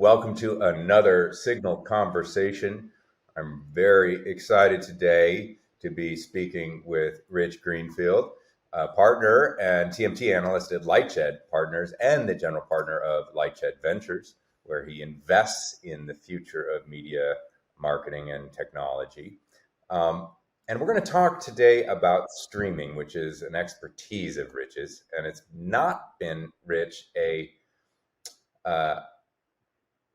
Welcome to another Signal Conversation. I'm very excited today to be speaking with Rich Greenfield, a partner and TMT analyst at LightShed Partners and the general partner of LightShed Ventures, where he invests in the future of media marketing and technology. And we're going to talk today about streaming, which is an expertise of Rich's, and it's not been, Rich,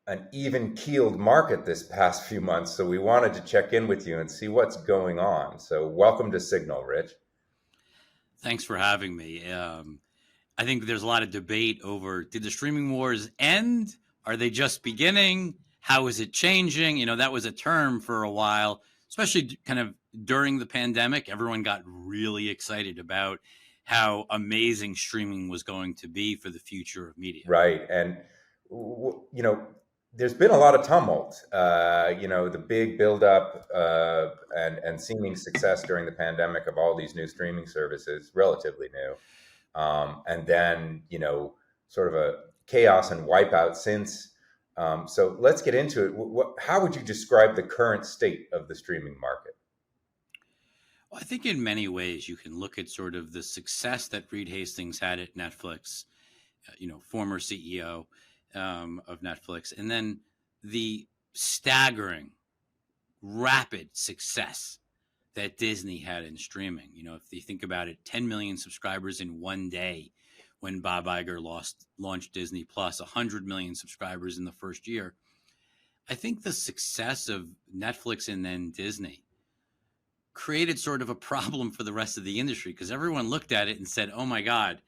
an even-keeled market this past few months, so we wanted to check in with you and see what's going on. So welcome to Signal, Rich. Thanks for having me. I think there's a lot of debate over, did the streaming wars end? Are they just beginning? How is it changing? You know, that was a term for a while, especially kind of during the pandemic. Everyone got really excited about how amazing streaming was going to be for the future of media. Right. And, there's been a lot of tumult, the big buildup and seeming success during the pandemic of all these new streaming services, relatively new. And then, sort of a chaos and wipeout since. So let's get into it. How would you describe the current state of the streaming market? Well, I think in many ways you can look at sort of the success that Reed Hastings had at Netflix, former CEO of Netflix, and then the staggering, rapid success that Disney had in streaming. If you think about it, 10 million subscribers in one day when Bob Iger launched Disney Plus, 100 million subscribers in the first year. I think the success of Netflix and then Disney created sort of a problem for the rest of the industry, because everyone looked at it and said, oh my God,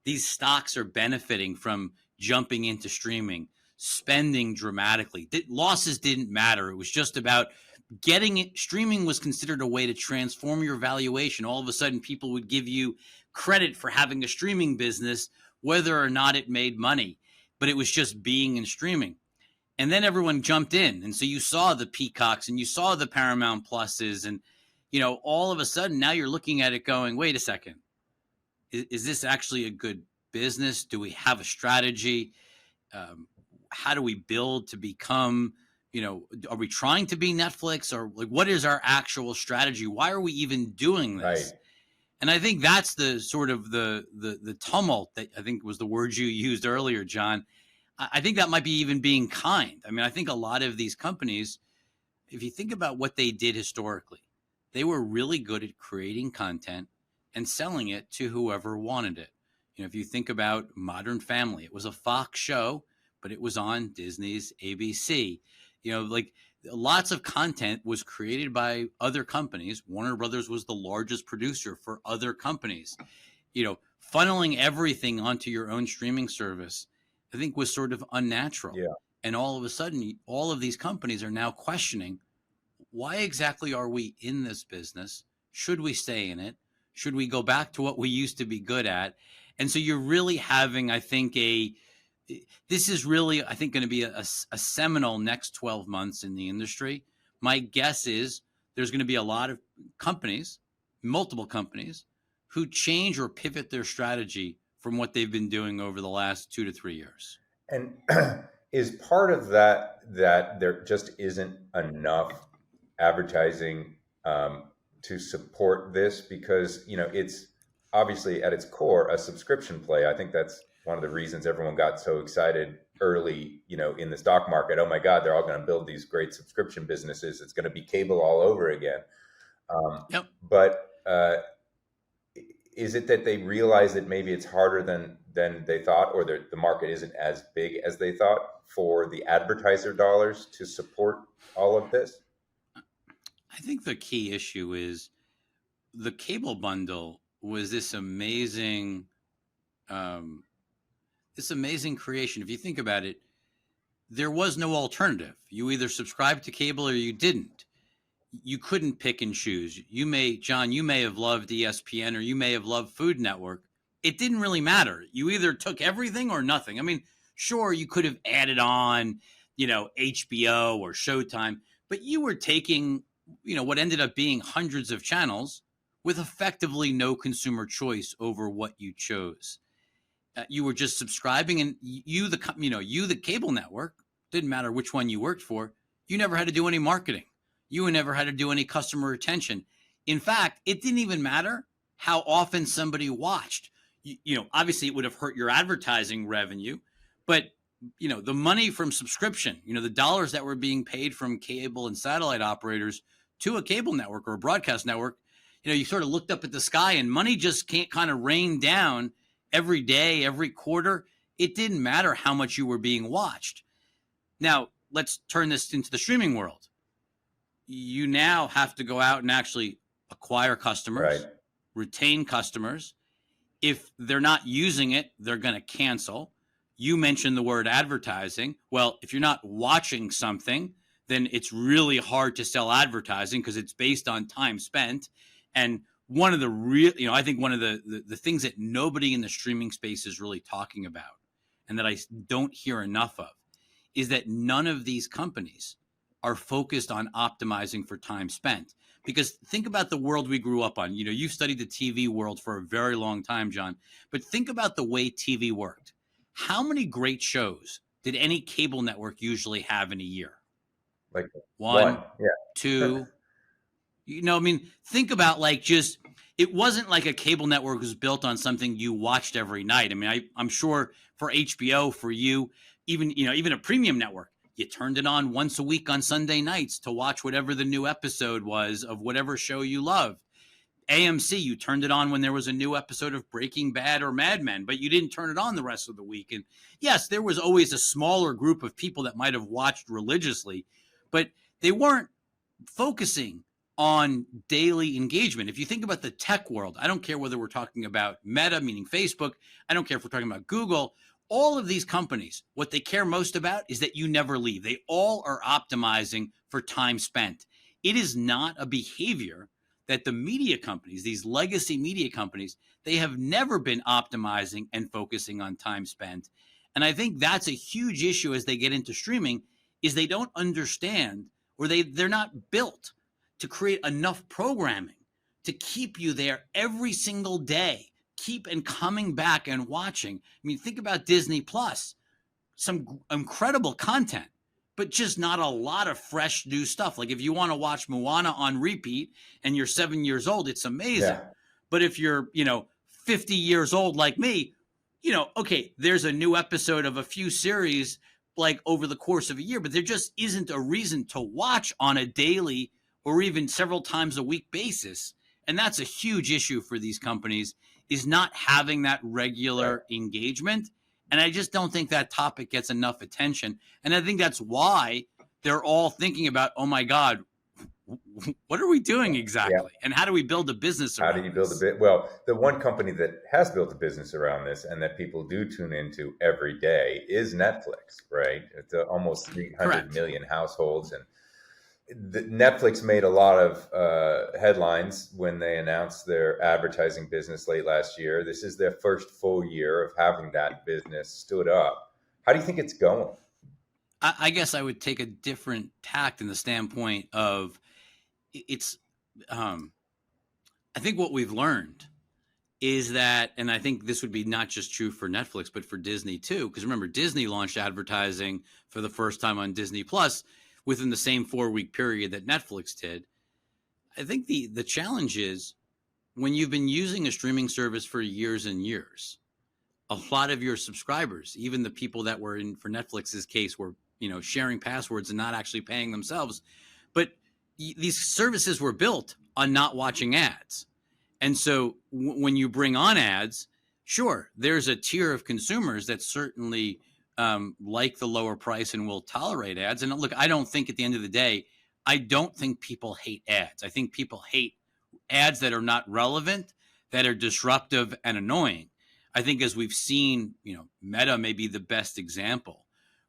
these stocks are benefiting from jumping into streaming, spending dramatically. Losses didn't matter. It was just about getting it. Streaming was considered a way to transform your valuation. All of a sudden, people would give you credit for having a streaming business, whether or not it made money, but it was just being in streaming. And then everyone jumped in. And so you saw the Peacocks and you saw the Paramount Pluses. And, all of a sudden now you're looking at it going, wait a second. Is this actually a good business? Do we have a strategy? How do we build to become, are we trying to be Netflix, or like, what is our actual strategy? Why are we even doing this? Right. And I think that's the sort of the tumult that I think was the word you used earlier, John. I think that might be even being kind. I mean, I think a lot of these companies, if you think about what they did historically, they were really good at creating content and selling it to whoever wanted it. If you think about Modern Family, it was a Fox show, but it was on Disney's ABC. Like lots of content was created by other companies. Warner Brothers was the largest producer for other companies. Funneling everything onto your own streaming service, I think, was sort of unnatural. Yeah. And all of a sudden, all of these companies are now questioning, why exactly are we in this business? Should we stay in it? Should we go back to what we used to be good at? And so you're really having, I think, this is really, I think, going to be a seminal next 12 months in the industry. My guess is there's going to be a lot of companies, multiple companies, who change or pivot their strategy from what they've been doing over the last 2 to 3 years. And is part of that there just isn't enough advertising to support this, because it's obviously at its core a subscription play. I think that's one of the reasons everyone got so excited early, in the stock market. Oh my God, they're all going to build these great subscription businesses. It's going to be cable all over again. Yep. But is it that they realize that maybe it's harder than they thought, or the market isn't as big as they thought for the advertiser dollars to support all of this? I think the key issue is the cable bundle was this amazing creation. If you think about it, there was no alternative. You either subscribed to cable or you didn't. You couldn't pick and choose. John, you may have loved ESPN or you may have loved Food Network. It didn't really matter. You either took everything or nothing. I mean, sure, you could have added on, HBO or Showtime, but you were taking, what ended up being hundreds of channels with effectively no consumer choice over what you chose. You were just subscribing, and you, the cable network, didn't matter which one you worked for, you never had to do any marketing. You never had to do any customer retention. In fact, it didn't even matter how often somebody watched. Obviously it would have hurt your advertising revenue, but the money from subscription, the dollars that were being paid from cable and satellite operators to a cable network or a broadcast network, you sort of looked up at the sky and money just can't kind of rain down every day, every quarter. It didn't matter how much you were being watched. Now, let's turn this into the streaming world. You now have to go out and actually acquire customers, Right. retain customers. If they're not using it, they're going to cancel. You mentioned the word advertising. Well, if you're not watching something, then it's really hard to sell advertising because it's based on time spent. And one of the real, I think one of the things that nobody in the streaming space is really talking about and that I don't hear enough of is that none of these companies are focused on optimizing for time spent. Because think about the world we grew up on. You've studied the TV world for a very long time, John, but think about the way TV worked. How many great shows did any cable network usually have in a year? Like One, yeah. two. Think about it wasn't like a cable network was built on something you watched every night. I'm sure for HBO, for you, even a premium network, you turned it on once a week on Sunday nights to watch whatever the new episode was of whatever show you loved. AMC, you turned it on when there was a new episode of Breaking Bad or Mad Men, but you didn't turn it on the rest of the week. And yes, there was always a smaller group of people that might have watched religiously, but they weren't focusing on daily engagement. If you think about the tech world, I don't care whether we're talking about Meta, meaning Facebook. I don't care if we're talking about Google. All of these companies, what they care most about is that you never leave. They all are optimizing for time spent. It is not a behavior that the media companies, these legacy media companies, they have never been optimizing and focusing on time spent. And I think that's a huge issue as they get into streaming, is they don't understand, or they're not built to create enough programming to keep you there every single day, keep and coming back and watching. Think about Disney Plus, some incredible content, but just not a lot of fresh new stuff. Like if you want to watch Moana on repeat and you're 7 years old, it's amazing. Yeah. But if you're, 50 years old like me, okay, there's a new episode of a few series like over the course of a year, but there just isn't a reason to watch on a daily or even several times a week basis. And that's a huge issue for these companies, is not having that regular engagement. And I just don't think that topic gets enough attention. And I think that's why they're all thinking about, oh my God, what are we doing exactly? Yeah. And how do we build a business around this? How do you build a bit? Well, the one company that has built a business around this and that people do tune into every day is Netflix, right? It's almost 300 million households. And Netflix made a lot of headlines when they announced their advertising business late last year. This is their first full year of having that business stood up. How do you think it's going? I guess I would take a different tact in the standpoint of it's, I think what we've learned is that, and I think this would be not just true for Netflix, but for Disney too, because remember, Disney launched advertising for the first time on Disney Plus within the same 4-week period that Netflix did. I think the challenge is when you've been using a streaming service for years and years, a lot of your subscribers, even the people that were in, for Netflix's case, were, sharing passwords and not actually paying themselves. But these services were built on not watching ads. And so when you bring on ads, sure, there's a tier of consumers that certainly like the lower price and will tolerate ads. And look, I don't think at the end of the day, I don't think people hate ads. I think people hate ads that are not relevant, that are disruptive and annoying. I think as we've seen, Meta may be the best example.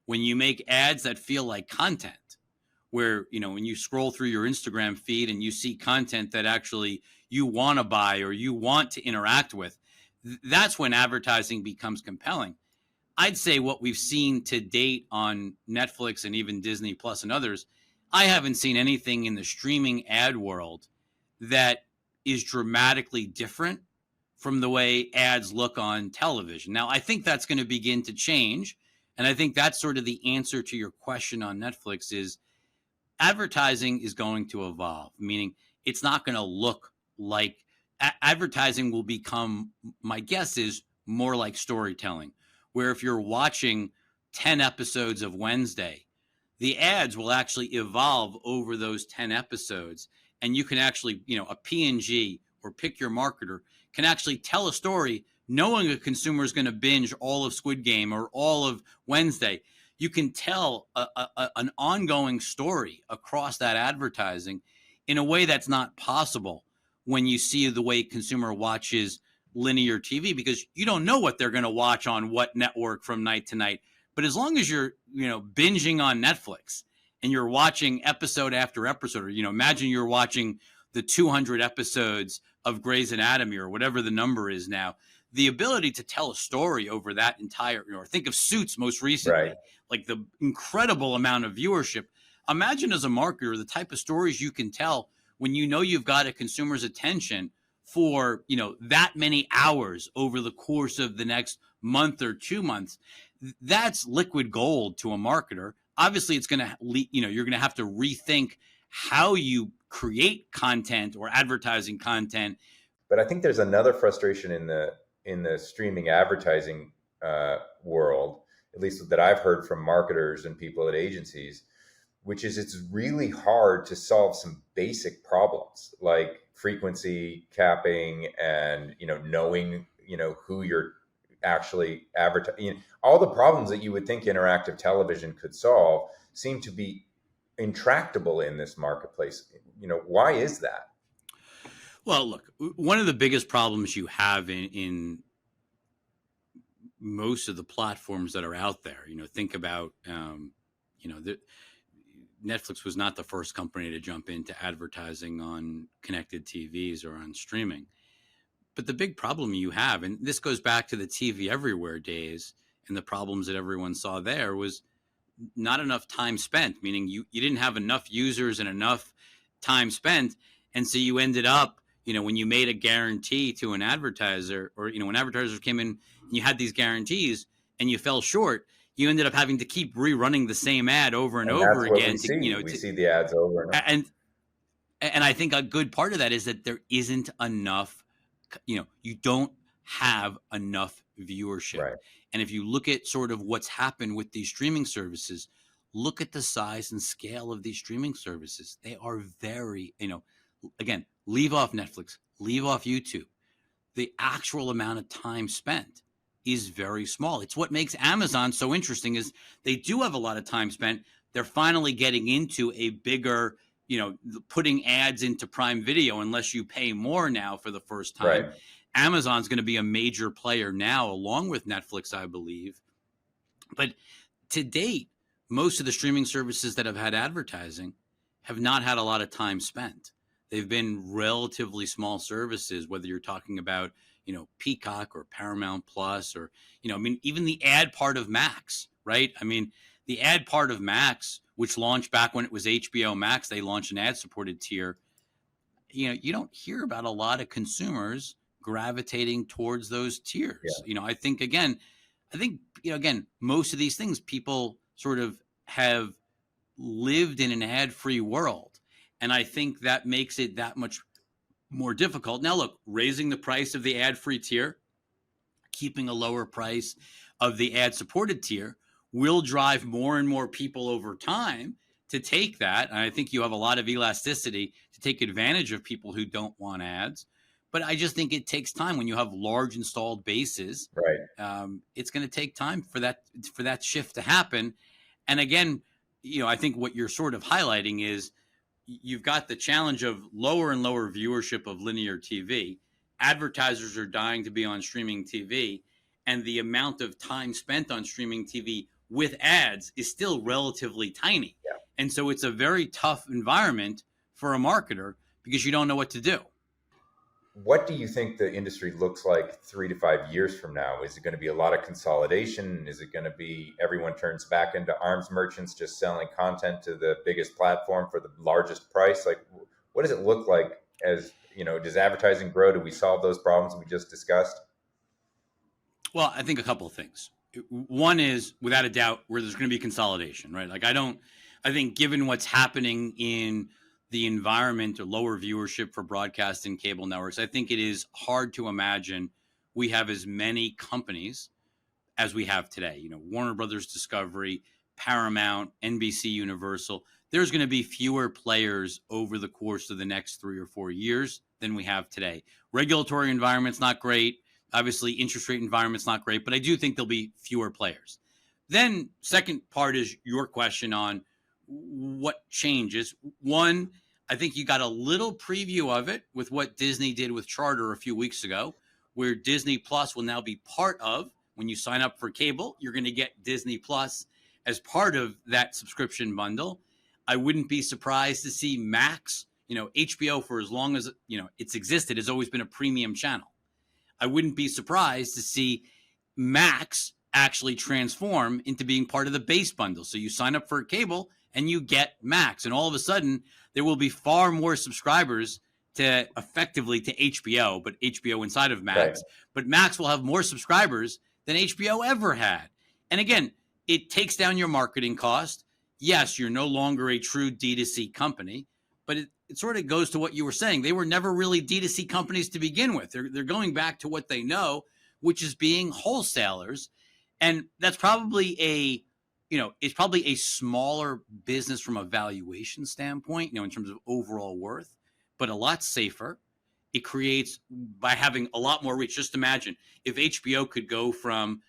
When you make ads that feel like content, where, when you scroll through your Instagram feed and you see content that actually you want to buy or you want to interact with, that's when advertising becomes compelling. I'd say what we've seen to date on Netflix and even Disney Plus and others, I haven't seen anything in the streaming ad world that is dramatically different from the way ads look on television. Now, I think that's going to begin to change And I think that's sort of the answer to your question on Netflix is advertising is going to evolve, meaning it's not going to look like advertising will become, my guess is, more like storytelling, where if you're watching 10 episodes of Wednesday, the ads will actually evolve over those 10 episodes. And you can actually, a P&G or pick your marketer can actually tell a story knowing a consumer is going to binge all of Squid Game or all of Wednesday. You can tell an ongoing story across that advertising in a way that's not possible when you see the way consumer watches linear TV, because you don't know what they're going to watch on what network from night to night. But as long as you're, binging on Netflix and you're watching episode after episode, or, imagine you're watching the 200 episodes of Grey's Anatomy or whatever the number is now, the ability to tell a story over that entire, think of Suits most recently, Right. like the incredible amount of viewership. Imagine as a marketer, the type of stories you can tell when you've got a consumer's attention for, that many hours over the course of the next month or 2 months. That's liquid gold to a marketer. Obviously, it's going to, you're going to have to rethink how you create content or advertising content. But I think there's another frustration in the streaming advertising world, at least that I've heard from marketers and people at agencies, which is it's really hard to solve some basic problems like frequency capping and knowing who you're actually advertising. All the problems that you would think interactive television could solve seem to be intractable in this marketplace. Why is that? Well, look, one of the biggest problems you have in most of the platforms that are out there, think about, Netflix was not the first company to jump into advertising on connected TVs or on streaming. But the big problem you have, and this goes back to the TV everywhere days and the problems that everyone saw there, was not enough time spent, meaning you didn't have enough users and enough time spent. And so you ended up, when you made a guarantee to an advertiser, or, when advertisers came in and you had these guarantees and you fell short, you ended up having to keep rerunning the same ad over and over again. We see the ads over and over. And I think a good part of that is that there isn't enough, you don't have enough viewership. Right. And if you look at sort of what's happened with these streaming services, look at the size and scale of these streaming services. They are very, again, leave off Netflix, leave off YouTube. The actual amount of time spent is very small. It's what makes Amazon so interesting is they do have a lot of time spent. They're finally getting into a bigger, putting ads into Prime Video unless you pay more now for the first time. Right. Amazon's going to be a major player now, along with Netflix, I believe. But to date, most of the streaming services that have had advertising have not had a lot of time spent. They've been relatively small services, whether you're talking about, Peacock or Paramount Plus, or, even the ad part of Max, right? The ad part of Max, which launched back when it was HBO Max, they launched an ad-supported tier. You don't hear about a lot of consumers gravitating towards those tiers. Yeah. I think, again, most of these things, people sort of have lived in an ad-free world. And I think that makes it that much more difficult. Now, look, raising the price of the ad-free tier, keeping a lower price of the ad-supported tier will drive more and more people over time to take that. And I think you have a lot of elasticity to take advantage of people who don't want ads. But I just think it takes time when you have large installed bases. Right. It's going to take time for that shift to happen. And again, I think what you're sort of highlighting is you've got the challenge of lower and lower viewership of linear TV. Advertisers are dying to be on streaming TV, and the amount of time spent on streaming TV with ads is still relatively tiny. Yeah. And so it's a very tough environment for a marketer because you don't know what to do. What do you think the industry looks like 3 to 5 years from now? Is it going to be a lot of consolidation? Is it going to be everyone turns back into arms merchants just selling content to the biggest platform for the largest price? Like, what does it look like as, does advertising grow? Do we solve those problems we just discussed? Well, I think a couple of things. One is without a doubt where there's going to be consolidation, right? Like I think given what's happening in the environment or lower viewership for broadcast and cable networks, I think it is hard to imagine we have as many companies as we have today. Warner Brothers Discovery, Paramount, NBC Universal. There's going to be fewer players over the course of the next 3 or 4 years than we have today. Regulatory environment's not great. Obviously, interest rate environment's not great, but I do think there'll be fewer players. Then second part is your question on what changes. One, I think you got a little preview of it with what Disney did with Charter a few weeks ago, where Disney Plus will now be part of, when you sign up for cable, you're going to get Disney Plus as part of that subscription bundle. I wouldn't be surprised to see Max, HBO for as long as, it's existed, has always been a premium channel. I wouldn't be surprised to see Max actually transform into being part of the base bundle. So you sign up for cable and you get Max. And all of a sudden, there will be far more subscribers to HBO, but HBO inside of Max. Right. But Max will have more subscribers than HBO ever had. And again, it takes down your marketing cost. Yes, you're no longer a true D2C company, but it sort of goes to what you were saying. They were never really D2C companies to begin with. They're going back to what they know, which is being wholesalers. And that's probably it's probably a smaller business from a valuation standpoint, in terms of overall worth, but a lot safer. It creates, by having a lot more reach. Just imagine if HBO could go from,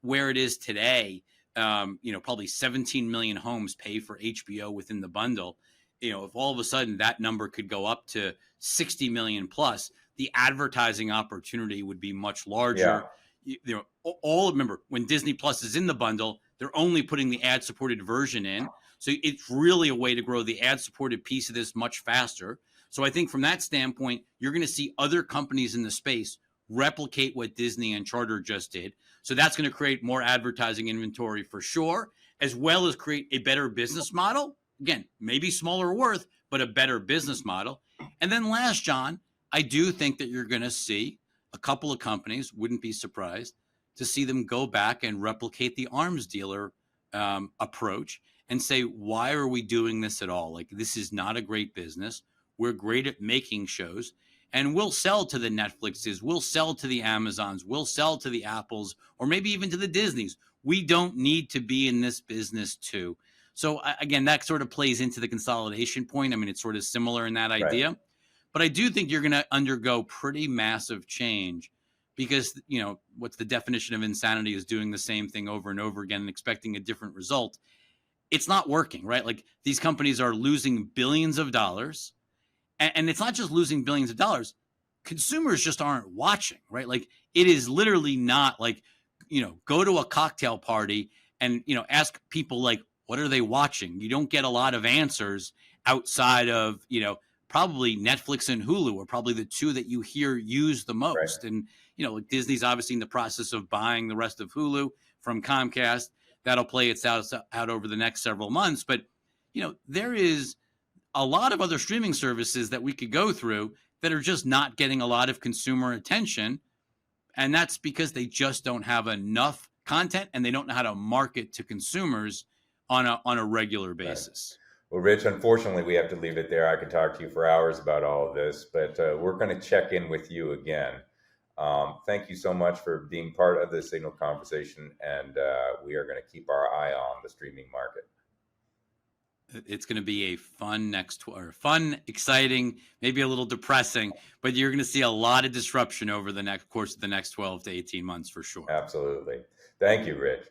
where it is today, probably 17 million homes pay for HBO within the bundle. If all of a sudden that number could go up to 60 million plus, the advertising opportunity would be much larger. Yeah. Remember, when Disney Plus is in the bundle, they're only putting the ad-supported version in. So it's really a way to grow the ad-supported piece of this much faster. So I think from that standpoint, you're going to see other companies in the space replicate what Disney and Charter just did. So that's going to create more advertising inventory for sure, as well as create a better business model. Again, maybe smaller worth, but a better business model. And then last, John, I do think that you're going to see a couple of companies, wouldn't be surprised to see them go back and replicate the arms dealer approach and say, why are we doing this at all? Like, this is not a great business. We're great at making shows, and we'll sell to the Netflixes, we'll sell to the Amazons, we'll sell to the Apples, or maybe even to the Disneys. We don't need to be in this business too. So again, that sort of plays into the consolidation point. I mean, it's sort of similar in that idea, right. But I do think you're going to undergo pretty massive change because, what's the definition of insanity is doing the same thing over and over again and expecting a different result. It's not working, right? Like, these companies are losing billions of dollars. And it's not just losing billions of dollars. Consumers just aren't watching, right? Like, it is literally not like, go to a cocktail party and, ask people, like, what are they watching? You don't get a lot of answers outside of, probably Netflix and Hulu are probably the two that you hear used the most. Right. And, like, Disney's obviously in the process of buying the rest of Hulu from Comcast. That'll play itself out over the next several months. But, there is a lot of other streaming services that we could go through that are just not getting a lot of consumer attention. And that's because they just don't have enough content and they don't know how to market to consumers on a regular basis. Right. Well, Rich, unfortunately, we have to leave it there. I could talk to you for hours about all of this, but we're going to check in with you again. Thank you so much for being part of the Signal conversation, and we are going to keep our eye on the streaming market. It's going to be a fun, exciting, maybe a little depressing, but you're going to see a lot of disruption over the course of the next 12 to 18 months for sure. Absolutely. Thank you, Rich.